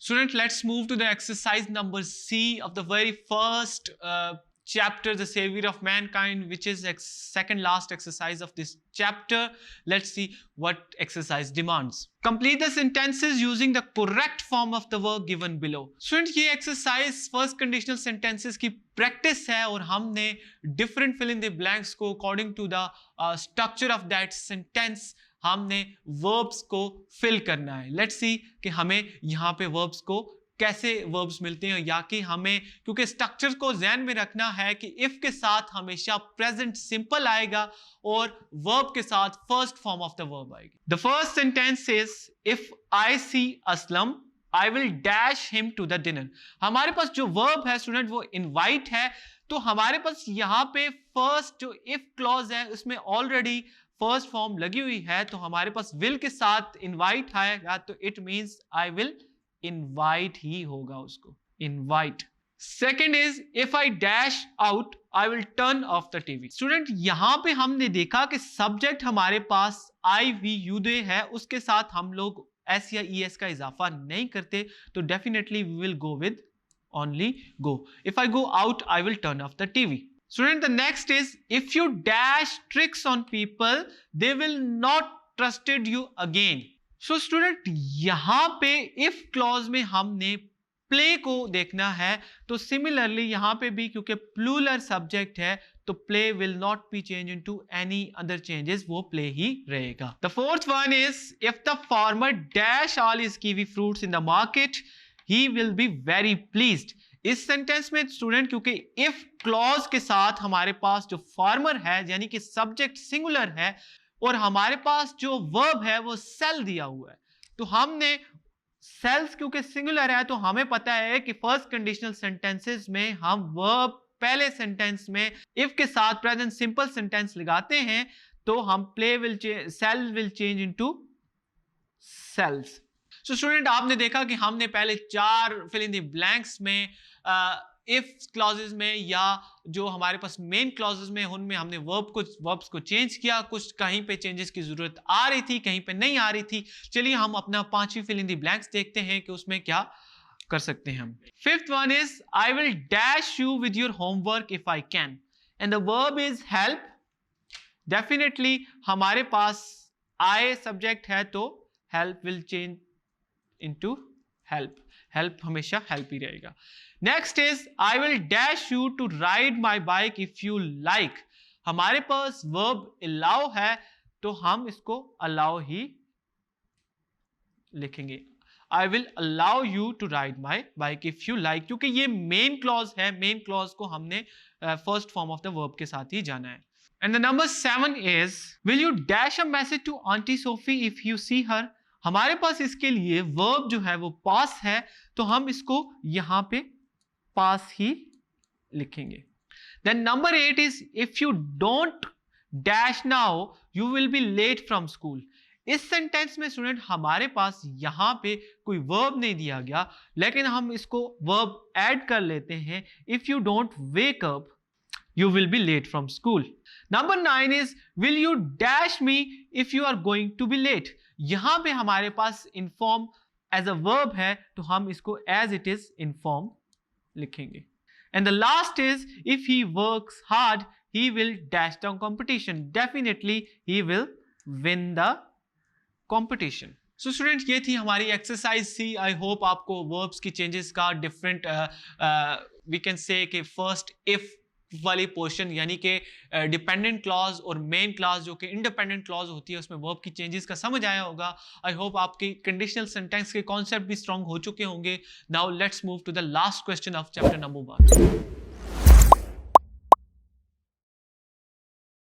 Student, let's move to the exercise number C of the very first chapter, the Savior of Mankind, which is second last exercise of this chapter. Let's see what exercise demands. Complete the sentences using the correct form of the verb given below. Student, ये exercise first conditional sentences की practice है और हमने different fill in the blanks को according to the structure of that sentence हमने verbs को fill करना है. Let's see कि हमें यहाँ पे verbs को कैसे वर्ब्स मिलते हैं, या कि हमें क्योंकि स्ट्रक्चर को ध्यान में रखना है कि इफ के साथ हमेशा प्रेजेंट सिंपल आएगा और वर्ब के साथ first form of the verb आएगी. The first sentence is if I see Aslam I will dash him to the dinner. हमारे पास जो वर्ब है स्टूडेंट वो इनवाइट है, तो हमारे पास यहाँ पे फर्स्ट जो इफ क्लॉज है उसमें ऑलरेडी फर्स्ट फॉर्म लगी हुई है, तो हमारे पास विल के साथ इनवाइट आएगा, तो it means I will invite ही होगा उसको, invite. Second is if I dash out I will turn off the TV. Student, यहां पे हमने देखा कि सब्जेक्ट हमारे पास आई वी यू दे है, उसके साथ हम लोग एस या ई एस का इजाफा नहीं करते, तो definitely we will go with only go. If I go out I will turn off the TV. Student, the next is if you dash tricks on people they will not trusted you again. So student, यहां पे if clause में हमने play को देखना है, तो similarly यहां पे भी क्योंकि प्लूरल सब्जेक्ट है तो play will not be change into any other changes, वो प्ले ही रहेगा. The fourth one is if the farmer dash all his kiwi fruits in the market he will be very pleased. इस sentence में student क्योंकि if clause के साथ हमारे पास जो फार्मर है यानी कि सब्जेक्ट सिंगुलर है और हमारे पास जो वर्ब है वो सेल दिया हुआ है, तो हमने सेल्स क्योंकि सिंगुलर है तो हमें पता है कि फर्स्ट कंडीशनल सेंटेंसेस में हम वर्ब पहले सेंटेंस में इफ के साथ प्रेजेंट सिंपल सेंटेंस लगाते हैं, तो हम play will sell will change into sells. So student, आपने देखा कि हमने पहले 4 फिल इन द ब्लैंक्स में इफ क्लॉजेस में या जो हमारे पास मेन क्लॉजेस में उनमें हमने वर्ब्स को चेंज किया, कुछ कहीं पे चेंजेस की जरूरत आ रही थी, कहीं पे नहीं आ रही थी. चलिए हम अपना 5वीं फिल इन द ब्लैंक्स देखते हैं कि उसमें क्या कर सकते हैं हम. Fifth one is I will dash you with your homework if I can, and the verb is help. Definitely हमारे पास आई सब्जेक्ट है तो help will change into help. Help हमेशा हेल्प ही रहेगा. Next is I will dash you to ride my bike if you like. हमारे पास verb allow है तो हम इसको अलाउ ही लिखेंगे. I will allow you to ride my bike if you like, क्योंकि ये मेन क्लॉज है, मेन क्लॉज को हमने first form of the verb के साथ ही जाना है. And the number 7 is will you dash a message to auntie Sophie if you see her. हमारे पास इसके लिए वर्ब जो है वो पास है, तो हम इसको यहां पे पास ही लिखेंगे. Then number 8 is if you don't dash now you will be late from school. इस सेंटेंस में स्टूडेंट हमारे पास यहां पे कोई वर्ब नहीं दिया गया, लेकिन हम इसको वर्ब ऐड कर लेते हैं. If you don't wake up you will be late from school. Number 9 is will you dash me if you are going to be late. यहां पे हमारे पास inform as a verb है, तो हम इसको as it is inform लिखेंगे. And the last is if he works hard he will dash the competition. Definitely he will win the competition. So students, ये थी हमारी एक्सरसाइज सी. आई होप आपको verbs की चेंजेस का different we can say कि first if वाली portion यानी कि डिपेंडेंट क्लॉज और मेन क्लॉज जो कि इंडिपेंडेंट क्लॉज होती है उसमें वर्ब की चेंजेस का समझ आया होगा. आई होप आपकी कंडीशनल सेंटेंस के कॉन्सेप्ट भी स्ट्रांग हो चुके होंगे. Now let's move to the last question of chapter number 1.